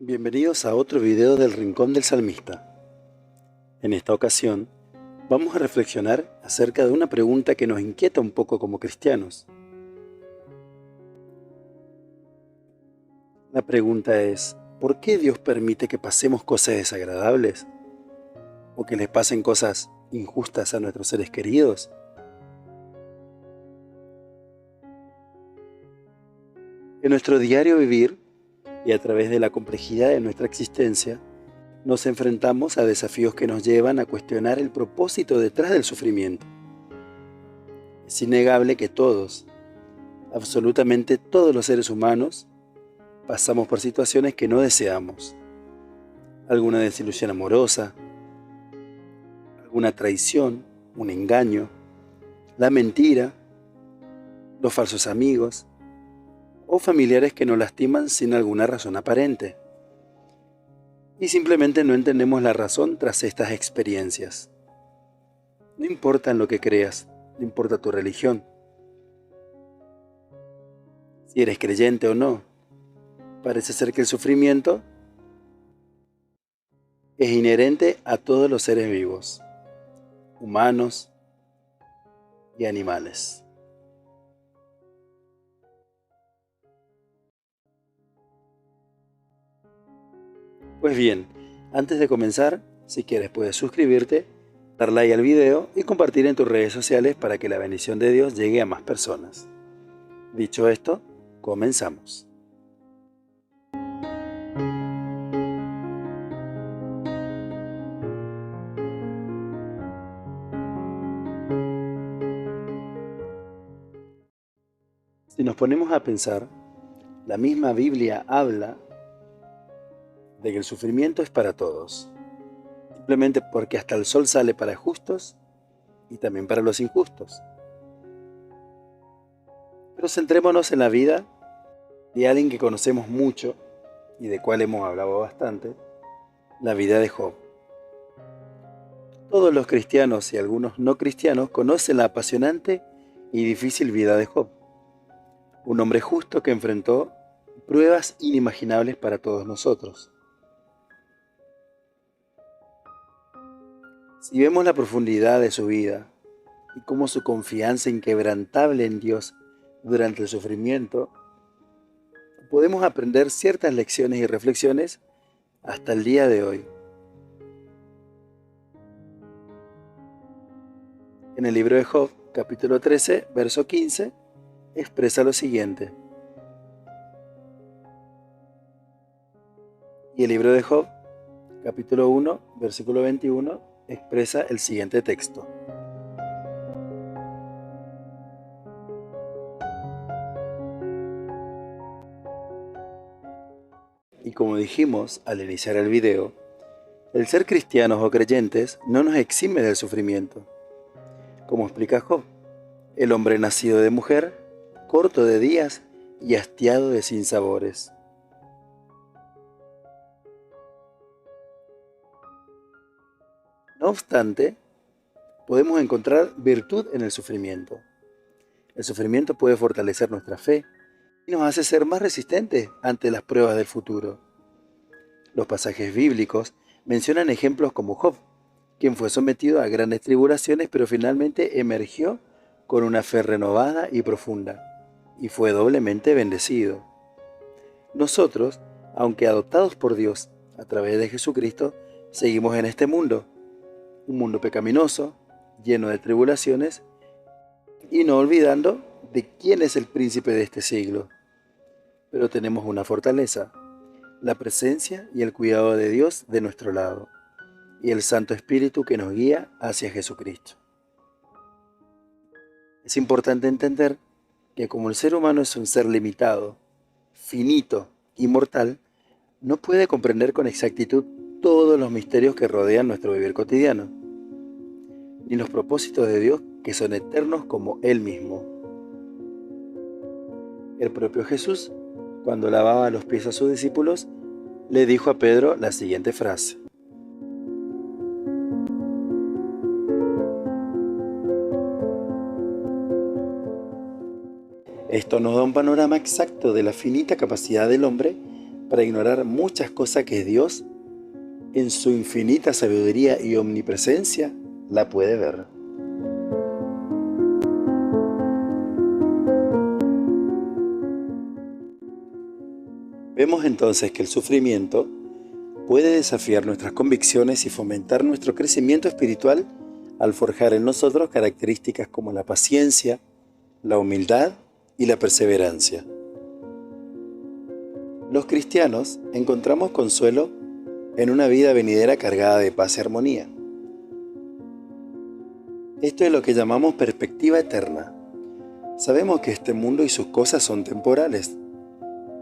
Bienvenidos a otro video del Rincón del Salmista. En esta ocasión, vamos a reflexionar acerca de una pregunta que nos inquieta un poco como cristianos. La pregunta es, ¿por qué Dios permite que pasemos cosas desagradables? ¿O que les pasen cosas injustas a nuestros seres queridos? En nuestro diario vivir, y a través de la complejidad de nuestra existencia, nos enfrentamos a desafíos que nos llevan a cuestionar el propósito detrás del sufrimiento. Es innegable que todos, absolutamente todos los seres humanos, pasamos por situaciones que no deseamos. Alguna desilusión amorosa, alguna traición, un engaño, la mentira, los falsos amigos o familiares que nos lastiman sin alguna razón aparente. Y simplemente no entendemos la razón tras estas experiencias. No importa en lo que creas, no importa tu religión, si eres creyente o no, parece ser que el sufrimiento es inherente a todos los seres vivos, humanos y animales. Pues bien, antes de comenzar, si quieres puedes suscribirte, dar like al video y compartir en tus redes sociales para que la bendición de Dios llegue a más personas. Dicho esto, comenzamos. Si nos ponemos a pensar, la misma Biblia habla de que el sufrimiento es para todos, simplemente porque hasta el sol sale para justos y también para los injustos. Pero centrémonos en la vida de alguien que conocemos mucho y de cual hemos hablado bastante, la vida de Job. Todos los cristianos y algunos no cristianos conocen la apasionante y difícil vida de Job, un hombre justo que enfrentó pruebas inimaginables para todos nosotros. Si vemos la profundidad de su vida y cómo su confianza inquebrantable en Dios durante el sufrimiento, podemos aprender ciertas lecciones y reflexiones hasta el día de hoy. En el libro de Job, capítulo 13, verso 15, expresa lo siguiente. Y el libro de Job, capítulo 1, versículo 21, expresa el siguiente texto. Y como dijimos al iniciar el video, el ser cristianos o creyentes no nos exime del sufrimiento. Como explica Job, el hombre nacido de mujer, corto de días y hastiado de sinsabores. No obstante, podemos encontrar virtud en el sufrimiento. El sufrimiento puede fortalecer nuestra fe y nos hace ser más resistentes ante las pruebas del futuro. Los pasajes bíblicos mencionan ejemplos como Job, quien fue sometido a grandes tribulaciones pero finalmente emergió con una fe renovada y profunda, y fue doblemente bendecido. Nosotros, aunque adoptados por Dios a través de Jesucristo, seguimos en este mundo, un mundo pecaminoso, lleno de tribulaciones, y no olvidando de quién es el príncipe de este siglo. Pero tenemos una fortaleza, la presencia y el cuidado de Dios de nuestro lado, y el Santo Espíritu que nos guía hacia Jesucristo. Es importante entender que como el ser humano es un ser limitado, finito y mortal, no puede comprender con exactitud todos los misterios que rodean nuestro vivir cotidiano, ni los propósitos de Dios que son eternos como Él mismo. El propio Jesús, cuando lavaba los pies a sus discípulos, le dijo a Pedro la siguiente frase. Esto nos da un panorama exacto de la finita capacidad del hombre para ignorar muchas cosas que Dios, en su infinita sabiduría y omnipresencia, la puede ver. Vemos entonces que el sufrimiento puede desafiar nuestras convicciones y fomentar nuestro crecimiento espiritual al forjar en nosotros características como la paciencia, la humildad y la perseverancia. Los cristianos encontramos consuelo en una vida venidera cargada de paz y armonía. Esto es lo que llamamos perspectiva eterna. Sabemos que este mundo y sus cosas son temporales,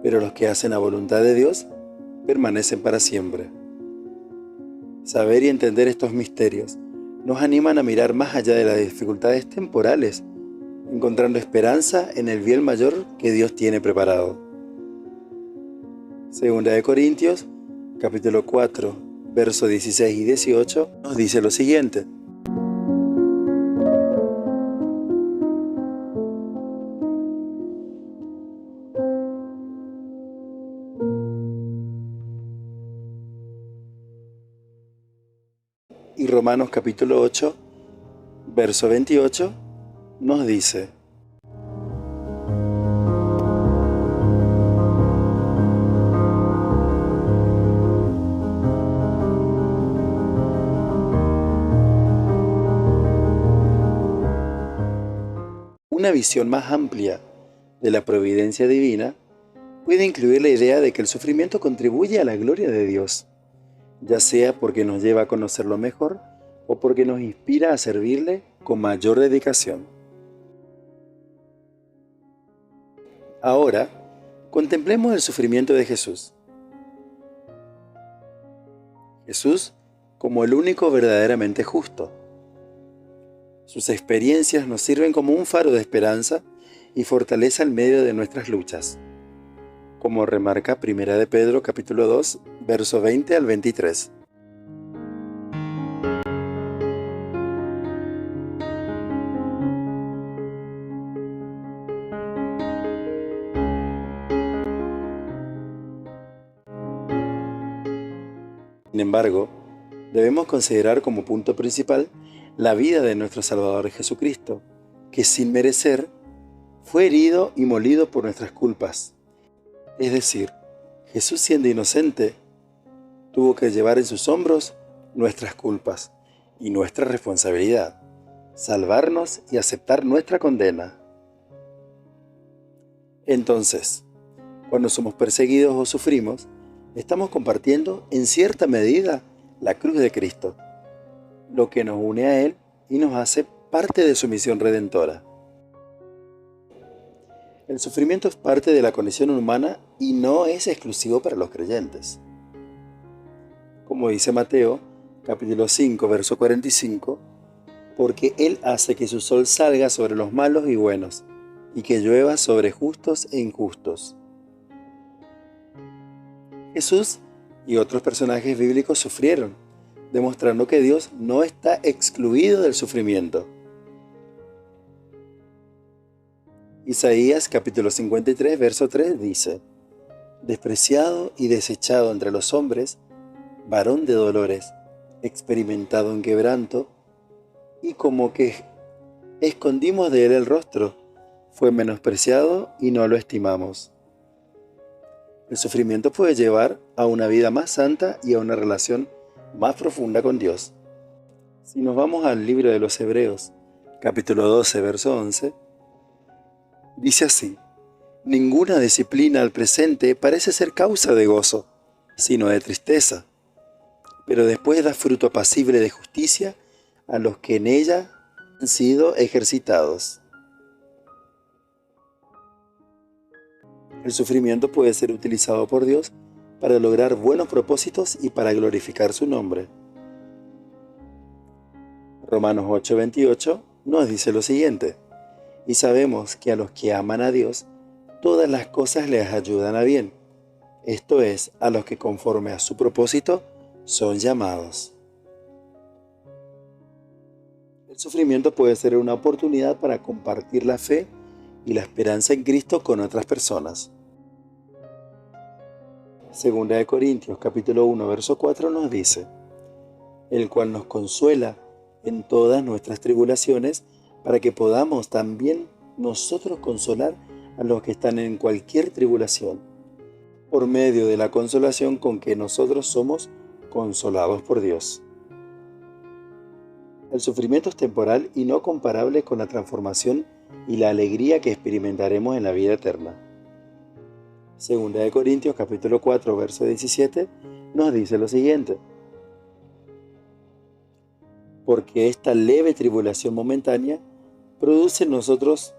pero los que hacen la voluntad de Dios permanecen para siempre. Saber y entender estos misterios nos animan a mirar más allá de las dificultades temporales, encontrando esperanza en el bien mayor que Dios tiene preparado. Segunda de Corintios, capítulo 4, versos 16 y 18, nos dice lo siguiente: y Romanos capítulo 8, verso 28, nos dice: una visión más amplia de la providencia divina puede incluir la idea de que el sufrimiento contribuye a la gloria de Dios, ya sea porque nos lleva a conocerlo mejor o porque nos inspira a servirle con mayor dedicación. Ahora, contemplemos el sufrimiento de Jesús. Jesús como el único verdaderamente justo. Sus experiencias nos sirven como un faro de esperanza y fortaleza en medio de nuestras luchas, como remarca 1 de Pedro capítulo 2, verso 20 al 23. Sin embargo, debemos considerar como punto principal la vida de nuestro Salvador Jesucristo, que sin merecer fue herido y molido por nuestras culpas. Es decir, Jesús, siendo inocente, tuvo que llevar en sus hombros nuestras culpas y nuestra responsabilidad, salvarnos y aceptar nuestra condena. Entonces, cuando somos perseguidos o sufrimos, estamos compartiendo en cierta medida la cruz de Cristo, lo que nos une a Él y nos hace parte de su misión redentora. El sufrimiento es parte de la condición humana y no es exclusivo para los creyentes. Como dice Mateo, capítulo 5, verso 45, porque Él hace que su sol salga sobre los malos y buenos, y que llueva sobre justos e injustos. Jesús y otros personajes bíblicos sufrieron, demostrando que Dios no está excluido del sufrimiento. Isaías capítulo 53, verso 3 dice: despreciado y desechado entre los hombres, varón de dolores, experimentado en quebranto, y como que escondimos de él el rostro, fue menospreciado y no lo estimamos. El sufrimiento puede llevar a una vida más santa y a una relación más profunda con Dios. Si nos vamos al libro de los Hebreos, capítulo 12, verso 11, dice así: ninguna disciplina al presente parece ser causa de gozo, sino de tristeza, pero después da fruto apacible de justicia a los que en ella han sido ejercitados. El sufrimiento puede ser utilizado por Dios para lograr buenos propósitos y para glorificar su nombre. Romanos 8:28 nos dice lo siguiente: y sabemos que a los que aman a Dios, todas las cosas les ayudan a bien, esto es, a los que conforme a su propósito son llamados. El sufrimiento puede ser una oportunidad para compartir la fe y la esperanza en Cristo con otras personas. Segunda de Corintios capítulo 1 verso 4 nos dice: el cual nos consuela en todas nuestras tribulaciones, para que podamos también nosotros consolar a los que están en cualquier tribulación, por medio de la consolación con que nosotros somos consolados por Dios. El sufrimiento es temporal y no comparable con la transformación y la alegría que experimentaremos en la vida eterna. Segunda de Corintios capítulo 4 verso 17 nos dice lo siguiente: porque esta leve tribulación momentánea produce en nosotros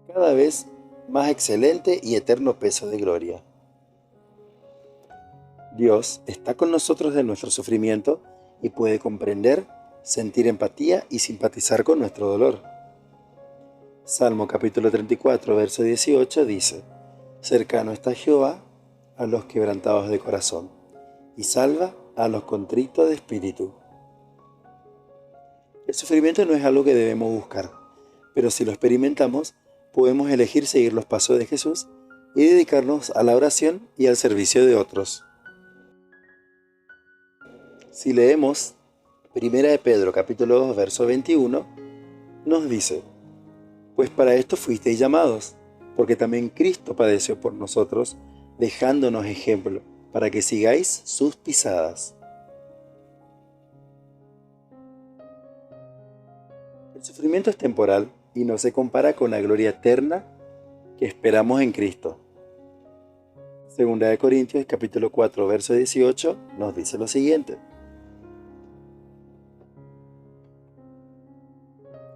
cada vez más excelente y eterno peso de gloria. Dios está con nosotros en nuestro sufrimiento y puede comprender, sentir empatía y simpatizar con nuestro dolor. Salmo capítulo 34, verso 18 dice: cercano está Jehová a los quebrantados de corazón, y salva a los contritos de espíritu. El sufrimiento no es algo que debemos buscar, pero si lo experimentamos, podemos elegir seguir los pasos de Jesús y dedicarnos a la oración y al servicio de otros. Si leemos 1 de Pedro capítulo 2 verso 21, nos dice: pues para esto fuisteis llamados, porque también Cristo padeció por nosotros, dejándonos ejemplo, para que sigáis sus pisadas. El sufrimiento es temporal y no se compara con la gloria eterna que esperamos en Cristo. Segunda de Corintios capítulo 4 verso 18 nos dice lo siguiente: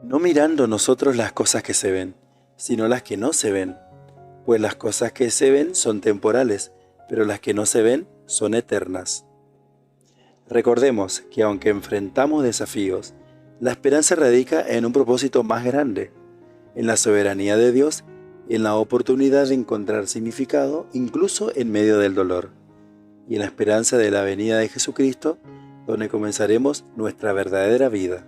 no mirando nosotros las cosas que se ven, sino las que no se ven, pues las cosas que se ven son temporales, pero las que no se ven son eternas. Recordemos que aunque enfrentamos desafíos, la esperanza radica en un propósito más grande, en la soberanía de Dios y en la oportunidad de encontrar significado incluso en medio del dolor, y en la esperanza de la venida de Jesucristo, donde comenzaremos nuestra verdadera vida.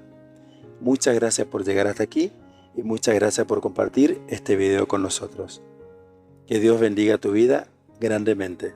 Muchas gracias por llegar hasta aquí y muchas gracias por compartir este video con nosotros. Que Dios bendiga tu vida grandemente.